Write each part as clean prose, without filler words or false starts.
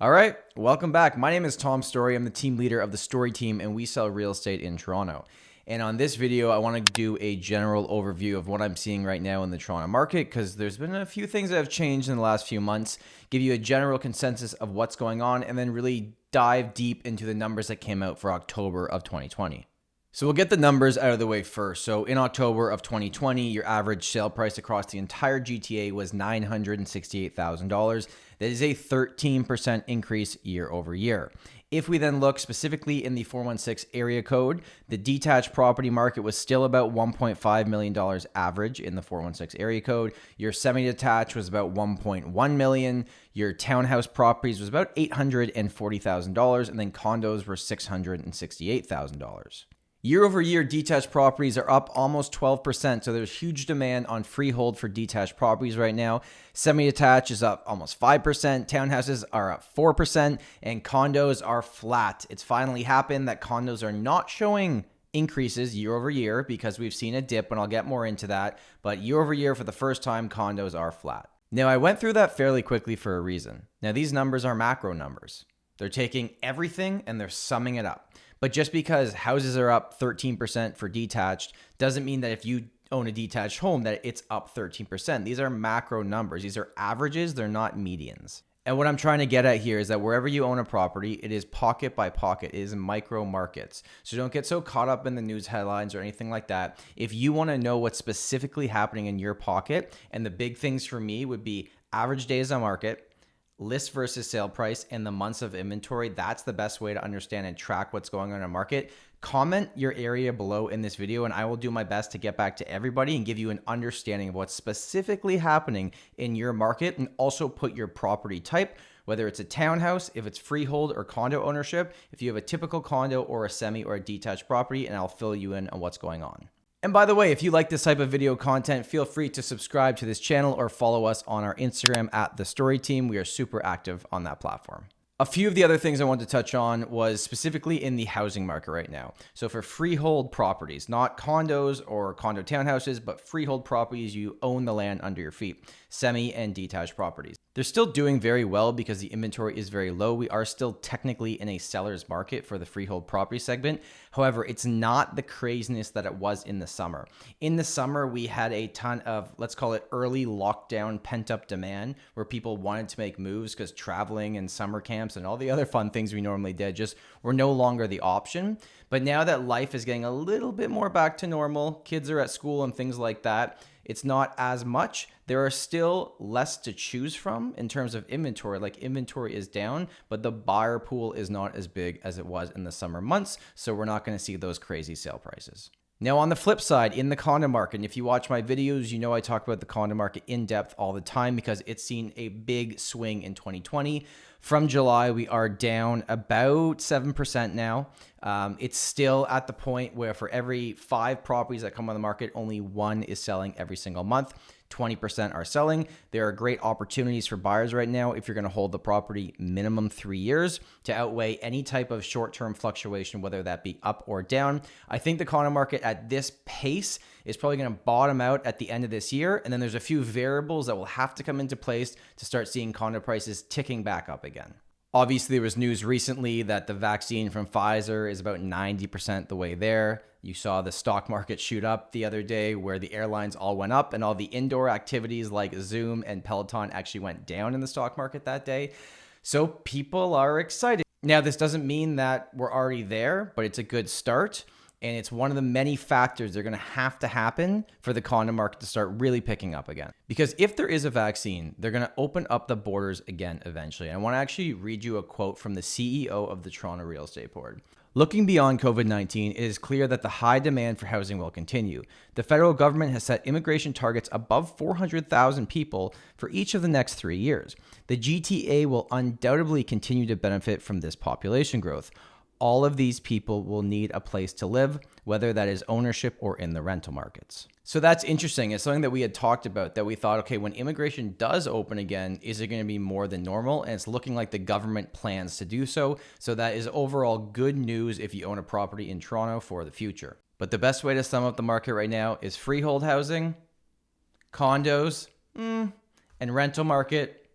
All right, welcome back. My name is Tom Story. I'm the team leader of the Story team, and we sell real estate in Toronto. And on this video, I want to do a general overview of what I'm seeing right now in the Toronto market, because there's been a few things that have changed in the last few months, give you a general consensus of what's going on, and then really dive deep into the numbers that came out for October of 2020. So we'll get the numbers out of the way first. So in October of 2020, your average sale price across the entire GTA was $968,000. That is a 13% increase year over year. If we then look specifically in the 416 area code, the detached property market was still about $1.5 million average in the 416 area code. Your semi-detached was about $1.1 million. Your townhouse properties was about $840,000, and then condos were $668,000. Year over year, detached properties are up almost 12%, so there's huge demand on freehold for detached properties right now. Semi-detached is up almost 5%, townhouses are up 4%, and condos are flat. It's finally happened that condos are not showing increases year over year because we've seen a dip, and I'll get more into that, but year over year, for the first time, condos are flat. Now, I went through that fairly quickly for a reason. Now, these numbers are macro numbers. They're taking everything and they're summing it up. But just because houses are up 13% for detached doesn't mean that if you own a detached home that it's up 13%. These are macro numbers. These are averages. They're not medians. And what I'm trying to get at here is that wherever you own a property, it is pocket by pocket. It is micro markets. So don't get so caught up in the news headlines or anything like that. If you want to know what's specifically happening in your pocket, and the big things for me would be average days on market, list versus sale price, and the months of inventory. That's the best way to understand and track what's going on in a market. Comment your area below in this video, and I will do my best to get back to everybody and give you an understanding of what's specifically happening in your market, and also put your property type, whether it's a townhouse, if it's freehold or condo ownership, if you have a typical condo or a semi or a detached property, and I'll fill you in on what's going on. And by the way, if you like this type of video content, feel free to subscribe to this channel or follow us on our Instagram at The Story Team. We are super active on that platform. A few of the other things I wanted to touch on was specifically in the housing market right now. So for freehold properties, not condos or condo townhouses, but freehold properties, you own the land under your feet, semi and detached properties. They're still doing very well because the inventory is very low. We are still technically in a seller's market for the freehold property segment. However, it's not the craziness that it was in the summer. In the summer, we had a ton of, let's call it early lockdown pent-up demand, where people wanted to make moves because traveling and summer camps and all the other fun things we normally did just were no longer the option. But now that life is getting a little bit more back to normal, kids are at school and things like that, it's not as much. There are still less to choose from in terms of inventory. Like, inventory is down, but the buyer pool is not as big as it was in the summer months. So we're not going to see those crazy sale prices. Now, on the flip side, in the condo market, and if you watch my videos, you know I talk about the condo market in depth all the time because it's seen a big swing in 2020. From July, we are down about 7% now. It's still at the point where for every 5 properties that come on the market, only 1 is selling every single month. 20% are selling. There are great opportunities for buyers right now if you're going to hold the property minimum 3 years to outweigh any type of short-term fluctuation, whether that be up or down. I think the condo market at this pace is probably going to bottom out at the end of this year. And then there's a few variables that will have to come into place to start seeing condo prices ticking back up again. Obviously, there was news recently that the vaccine from Pfizer is about 90% the way there. You saw the stock market shoot up the other day where the airlines all went up and all the indoor activities like Zoom and Peloton actually went down in the stock market that day. So people are excited. Now, this doesn't mean that we're already there, but it's a good start. And it's one of the many factors that are going to happen for the condo market to start really picking up again. Because if there is a vaccine, they're going to open up the borders again eventually. I want to actually read you a quote from the CEO of the Toronto Real Estate Board. Looking beyond COVID-19, it is clear that the high demand for housing will continue. The federal government has set immigration targets above 400,000 people for each of the next 3 years. The GTA will undoubtedly continue to benefit from this population growth. All of these people will need a place to live, whether that is ownership or in the rental markets. So that's interesting. It's something that we had talked about, that we thought, okay, when immigration does open again, is it going to be more than normal? And it's looking like the government plans to do so. So that is overall good news if you own a property in Toronto for the future. But the best way to sum up the market right now is freehold housing, condos, and rental market.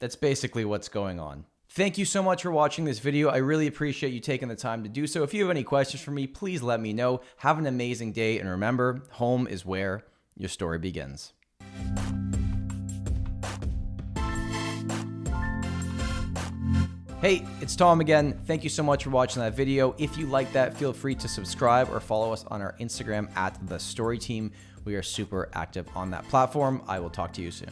That's basically what's going on. Thank you so much for watching this video. I really appreciate you taking the time to do so. If you have any questions for me, please let me know. Have an amazing day, and remember, home is where your story begins. Hey, it's Tom again. Thank you so much for watching that video. If you like that, feel free to subscribe or follow us on our Instagram @TheStoryTeam. We are super active on that platform. I will talk to you soon.